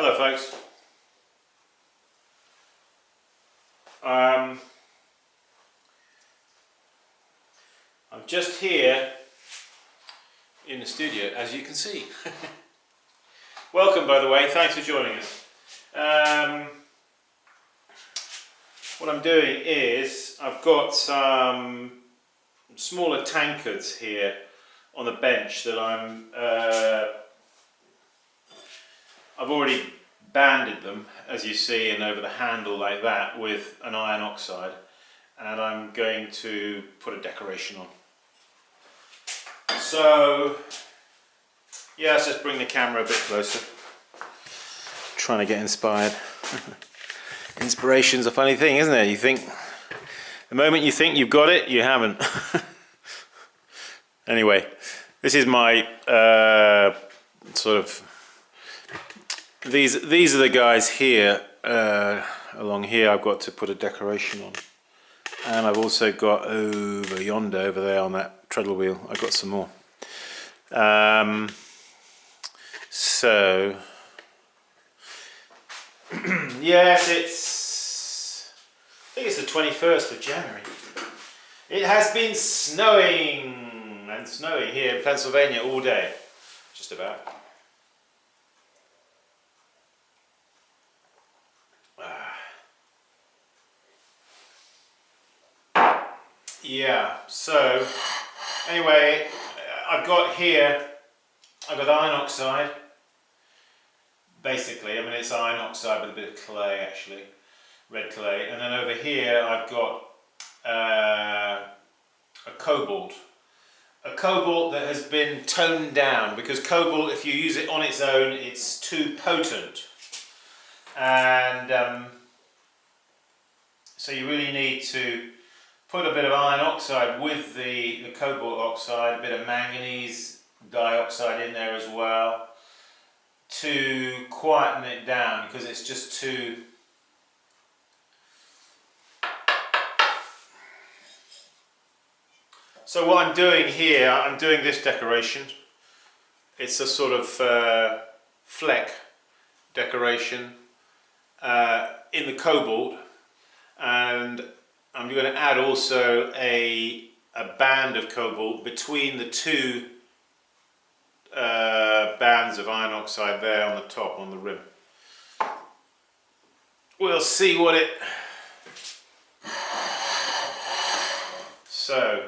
Hello folks. I'm just here in the studio, as you can see. Welcome, by the way, thanks for joining us. What I'm doing is I've got some smaller tankards here on the bench that I've already banded them, as you see, and over the handle like that with an iron oxide, and I'm going to put a decoration on. So yeah, let's just bring the camera a bit closer. Trying to get inspired. Inspiration's a funny thing, isn't it? You think, the moment you think you've got it, you haven't. Anyway, this is my sort of, these are the guys here, along here I've got to put a decoration on. And I've also got over yonder, over there on that treadle wheel, I've got some more. So, yes, I think it's the 21st of January. It has been snowing and snowing here in Pennsylvania all day, just about. Yeah, so anyway, I've got iron oxide, basically. I mean, it's iron oxide with a bit of clay, actually, red clay. And then over here I've got a cobalt that has been toned down, because cobalt, if you use it on its own, it's too potent. And so you really need to put a bit of iron oxide with the cobalt oxide, a bit of manganese dioxide in there as well, to quieten it down, because it's just too... So what I'm doing here, I'm doing this decoration. It's a sort of fleck decoration in the cobalt, and I'm going to add also a band of cobalt between the two bands of iron oxide there on the top, on the rim. We'll see what it... So,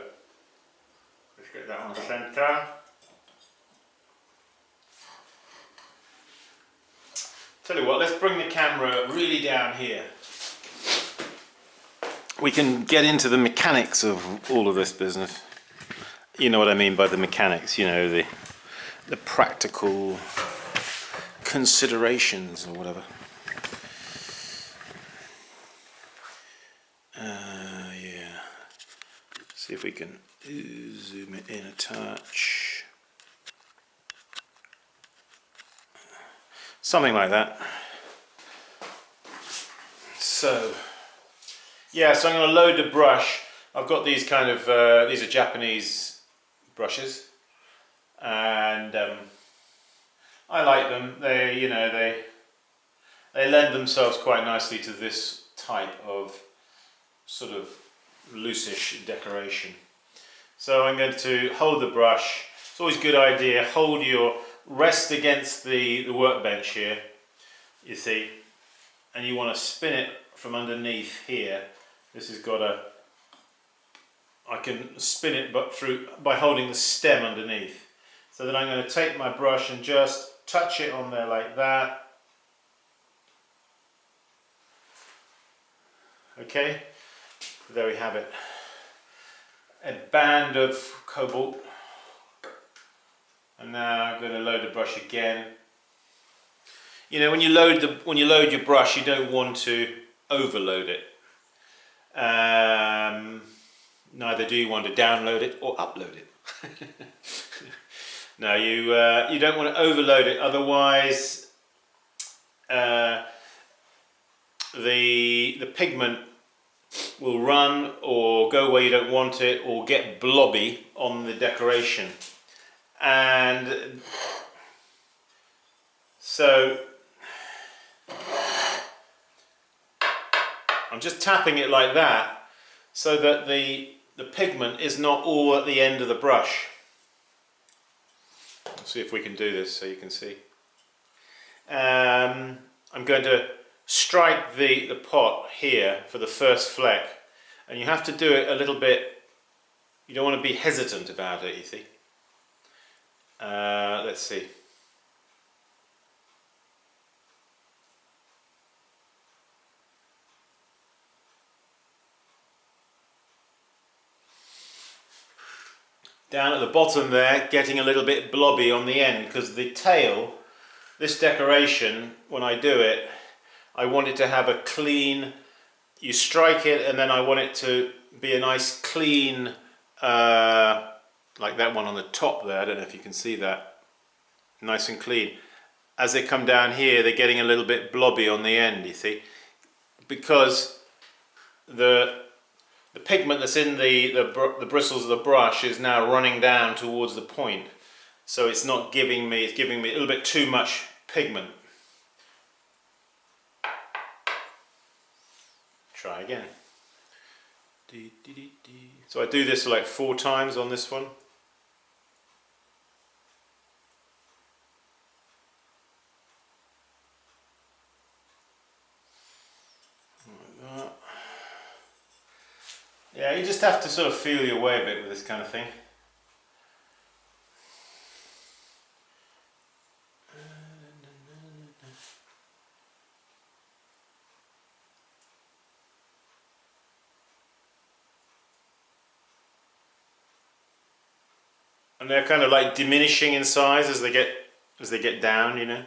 let's get that on center. Tell you what, let's bring the camera really down here. We can get into the mechanics of all of this business. You know what I mean by the mechanics, you know, the practical considerations or whatever. Yeah. See if we can zoom it in a touch. Something like that. So, yeah, so I'm going to load the brush. I've got these kind of, these are Japanese brushes, and I like them. They, you know, they lend themselves quite nicely to this type of sort of loosish decoration. So I'm going to hold the brush. It's always a good idea, rest against the workbench here, you see, and you want to spin it from underneath here. This has got I can spin it by holding the stem underneath. So then I'm going to take my brush and just touch it on there like that. Okay, there we have it. A band of cobalt. And now I'm going to load the brush again. You know, when you load your brush, you don't want to overload it. Neither do you want to download it or upload it. No, you don't want to overload it, otherwise the pigment will run or go where you don't want it, or get blobby on the decoration. And so I'm just tapping it like that so that the pigment is not all at the end of the brush. Let's see if we can do this so you can see. I'm going to strike the pot here for the first fleck, and you have to do it a little bit, you don't want to be hesitant about it, you see. Let's see. Down at the bottom there, getting a little bit blobby on the end, because the tail, this decoration, when I do it, I want it to have a clean, you strike it and then I want it to be a nice clean, like that one on the top there, I don't know if you can see that, nice and clean. As they come down here, they're getting a little bit blobby on the end, you see, because the pigment that's in the bristles of the brush is now running down towards the point, so it's not giving me, it's giving me a little bit too much pigment. Try again. So I do this like 4 times on this one. Like that. Yeah, you just have to sort of feel your way a bit with this kind of thing. And they're kind of like diminishing in size as they get down, you know.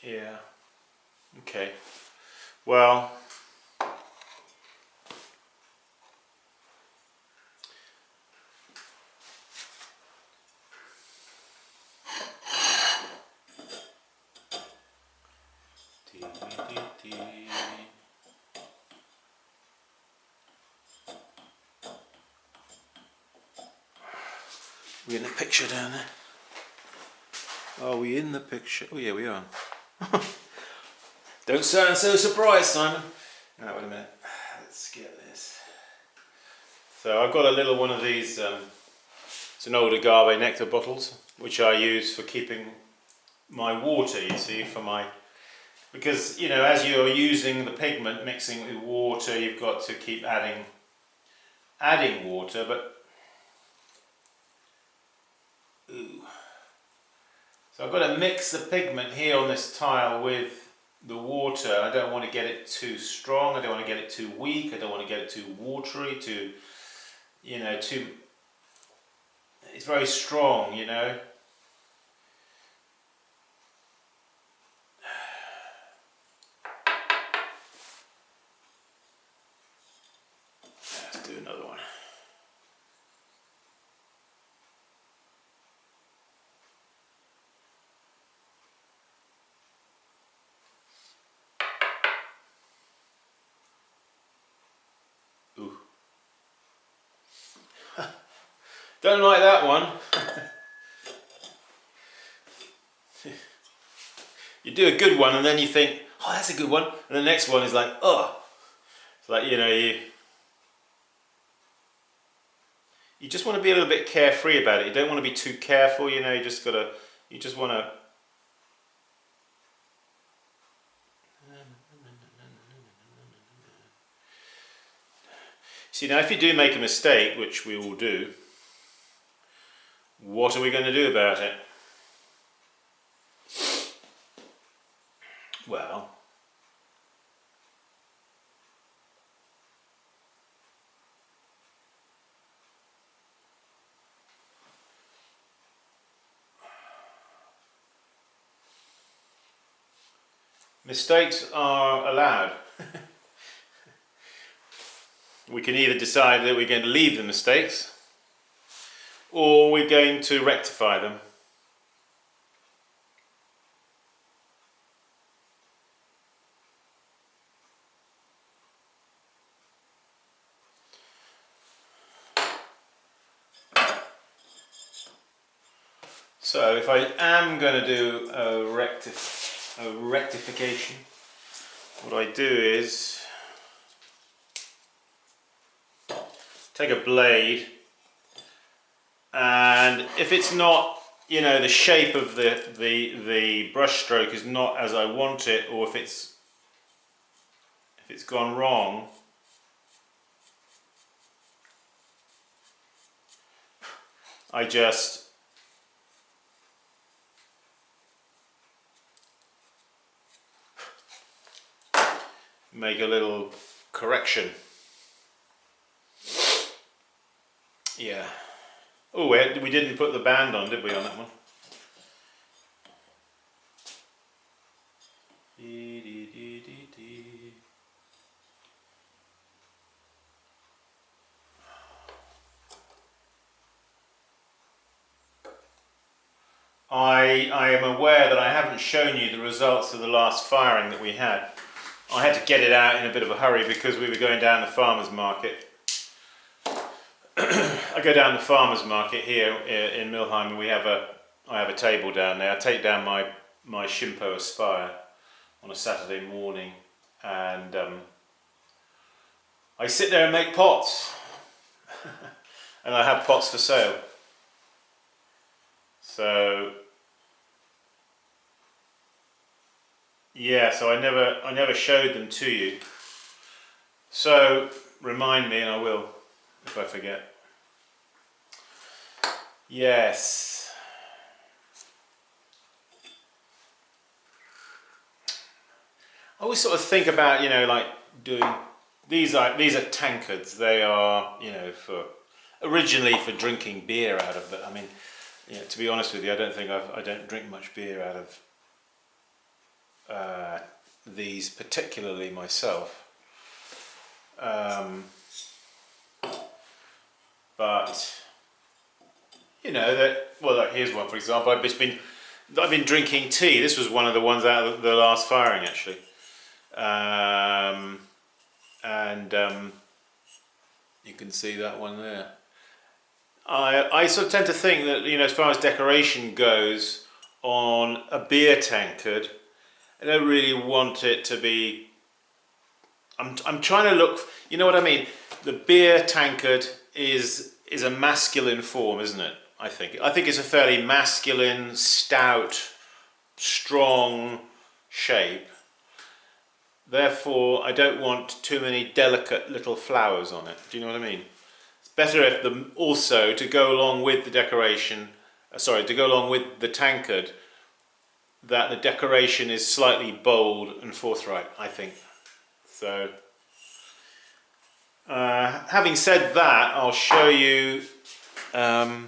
Yeah. Okay. Well, we in the picture down there? Are we in the picture? Oh yeah, we are. Don't sound so surprised, Simon. No, wait a minute. Let's get this. So I've got a little one of these, it's an old agave nectar bottles, which I use for keeping my water, you see, for my, because, you know, as you're using the pigment, mixing with water, you've got to keep adding water, but, ooh. So I've got to mix the pigment here on this tile with the water. I don't want to get it too strong, I don't want to get it too weak, I don't want to get it too watery, too, you know, too, it's very strong, you know. Let's do another one. Ooh. Don't like that one. You do a good one and then you think, oh, that's a good one, and the next one is like, oh. It's like, you know, you just want to be a little bit carefree about it. You don't want to be too careful, you know, you just want to. See, now if you do make a mistake, which we all do, what are we going to do about it? Well, mistakes are allowed. We can either decide that we're going to leave the mistakes, or we're going to rectify them. So if I am going to do a rectification, what I do is take a blade, and if it's not, you know, the shape of the brush stroke is not as I want it, or if it's gone wrong, I just make a little correction. Yeah. Oh, we didn't put the band on, did we, on that one? I am aware that I haven't shown you the results of the last firing that we had. I had to get it out in a bit of a hurry because we were going down the farmer's market. I go down the farmer's market here in Milheim, and I have a table down there. I take down my Shimpo Aspire on a Saturday morning, and I sit there and make pots. And I have pots for sale. So yeah, so I never showed them to you. So remind me, and I will if I forget. Yes. I always sort of think about, you know, like doing these are tankards. They are, you know, originally for drinking beer out of. But I mean, yeah, to be honest with you, I don't drink much beer out of these particularly myself. But you know that. Well, like, here's one for example. I've been drinking tea. This was one of the ones out of the last firing, actually. You can see that one there. I sort of tend to think that, you know, as far as decoration goes on a beer tankard, I don't really want it to be. I'm trying to look. You know what I mean? The beer tankard is a masculine form, isn't it? I think it's a fairly masculine, stout, strong shape. Therefore, I don't want too many delicate little flowers on it. Do you know what I mean? It's better if also to go along with the decoration. To go along with the tankard, that the decoration is slightly bold and forthright, I think. So, having said that, I'll show you, because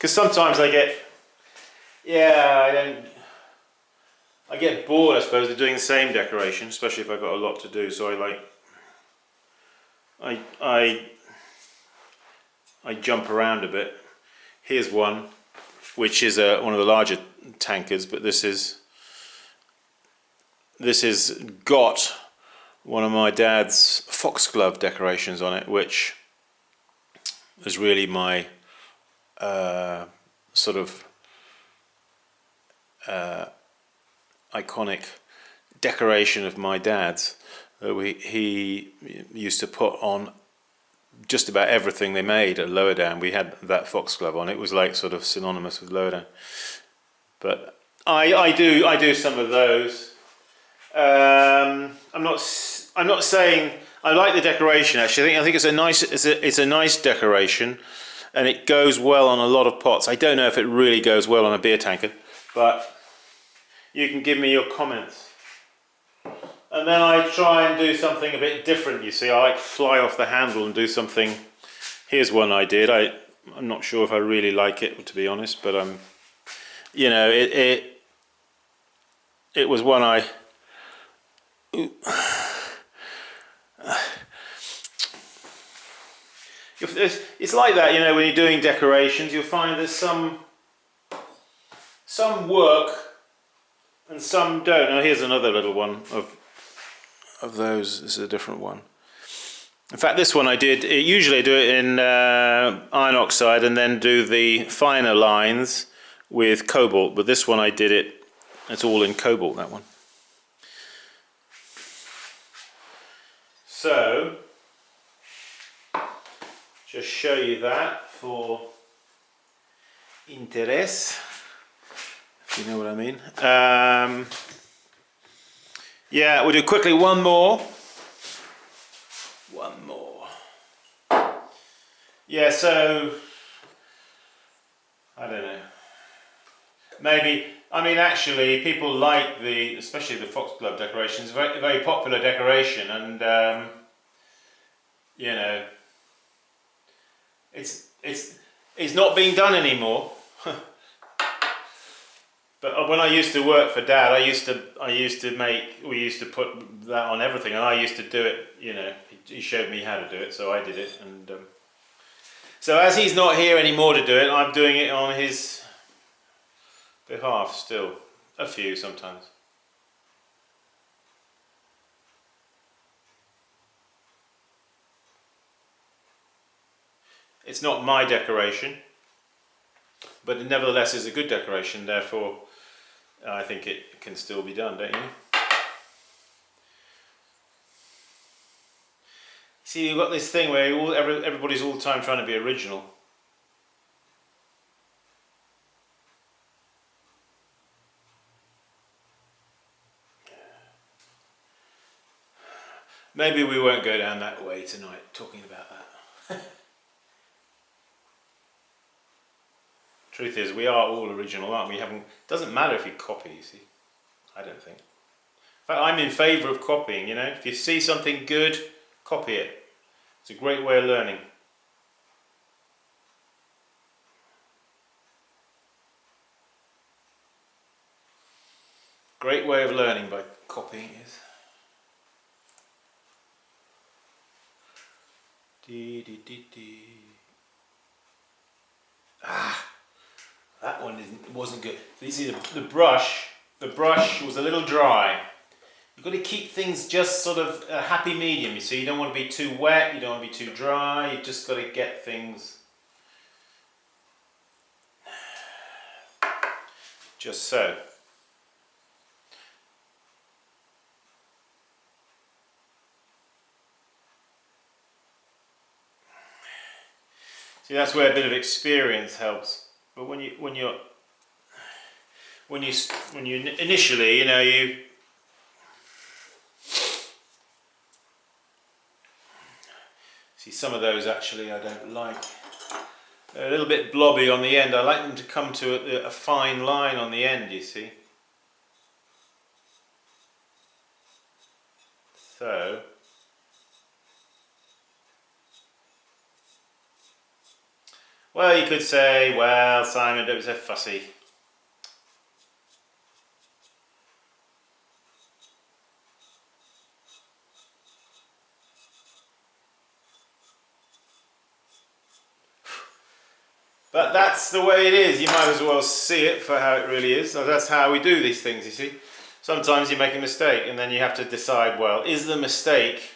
sometimes I get bored, I suppose, of doing the same decoration, especially if I've got a lot to do. So I jump around a bit. Here's one, which is one of the larger tankards, but this has got one of my dad's foxglove decorations on it, which is really my sort of iconic decoration of my dad's. He used to put on just about everything they made at Lower Down. We had that foxglove on. It was like sort of synonymous with Lower Down. But I do some of those. I'm not saying I like the decoration. Actually, I think it's a nice decoration, and it goes well on a lot of pots. I don't know if it really goes well on a beer tankard, but you can give me your comments. And then I try and do something a bit different. You see, I like fly off the handle and do something. Here's one I did. I'm not sure if I really like it, to be honest, but you know, it was one I. It's like that, you know, when you're doing decorations, you'll find there's some work and some don't. Now here's another little one of those. This is a different one. In fact, this one I usually do it in iron oxide and then do the finer lines with cobalt, but this one I did it, it's all in cobalt, that one. So, just show you that for interest, if you know what I mean. Yeah, we'll do quickly one more. Yeah, so I don't know. Maybe, I mean, actually, people like especially the foxglove decoration. It's a very, very popular decoration, and you know, it's not being done anymore. But when I used to work for Dad, we used to put that on everything, and I used to do it. You know, he showed me how to do it, so I did it, and so as he's not here anymore to do it, I'm doing it on his behalf still, a few sometimes. It's not my decoration, but it nevertheless is a good decoration, therefore I think it can still be done, don't you? See, you've got this thing where everybody's all the time trying to be original. Maybe we won't go down that way tonight, talking about that. Truth is, we are all original, aren't we? Doesn't matter if you copy, you see. I don't think. In fact, I'm in favour of copying, you know. If you see something good, copy it. It's a great way of learning. Great way of learning by copying is. Ah, that one wasn't good. You see, the brush was a little dry. You've got to keep things just sort of a happy medium, you see. You don't want to be too wet, you don't want to be too dry, you just got to get things just so. See, that's where a bit of experience helps. But when you initially, you know, you see some of those actually I don't like. They're a little bit blobby on the end. I like them to come to a fine line on the end, you see. So well, you could say, well, Simon, don't be so fussy. But that's the way it is. You might as well see it for how it really is. That's how we do these things, you see. Sometimes you make a mistake and then you have to decide, well, is the mistake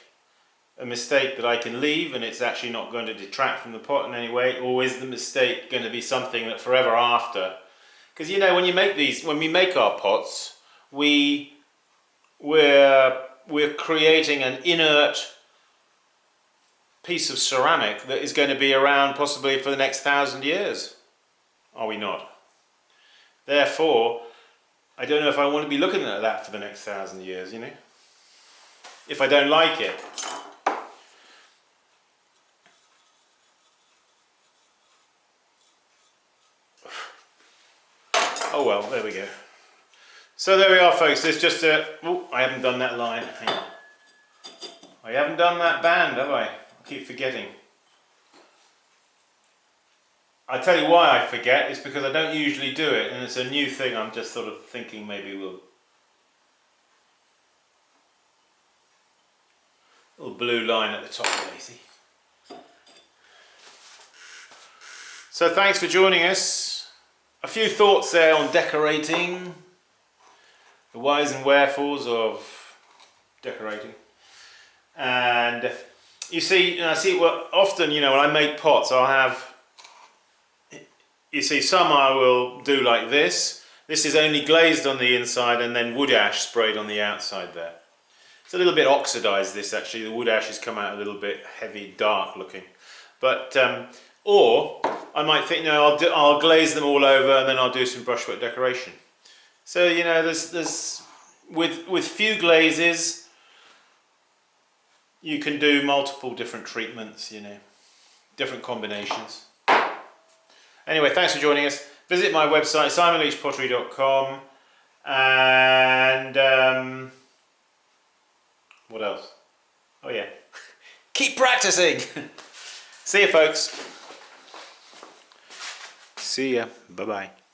a mistake that I can leave and it's actually not going to detract from the pot in any way, or is the mistake going to be something that forever after? Because you know, when we make our pots, we're creating an inert piece of ceramic that is going to be around possibly for the next 1,000 years. Are we not? Therefore, I don't know if I want to be looking at that for the next 1,000 years, you know? If I don't like it. Oh well, there we go. So there we are, folks. There's just I haven't done that line. Hang on. I haven't done that band, have I? I keep forgetting. I tell you why I forget. It's because I don't usually do it, and it's a new thing. I'm just sort of thinking maybe we'll. Little blue line at the top there, you see. So thanks for joining us. A few thoughts there on decorating, the whys and wherefores of decorating. And you see, I see often, you know, when I make pots, I'll have you see, some I will do like this. This is only glazed on the inside and then wood ash sprayed on the outside there. It's a little bit oxidized, this actually. The wood ash has come out a little bit heavy, dark looking. But, or I might think, no, I'll glaze them all over and then I'll do some brushwork decoration. So, you know, there's with few glazes, you can do multiple different treatments, you know, different combinations. Anyway, thanks for joining us. Visit my website, simonleachpottery.com, and what else? Oh yeah, keep practicing. See you, folks. See ya. Bye-bye.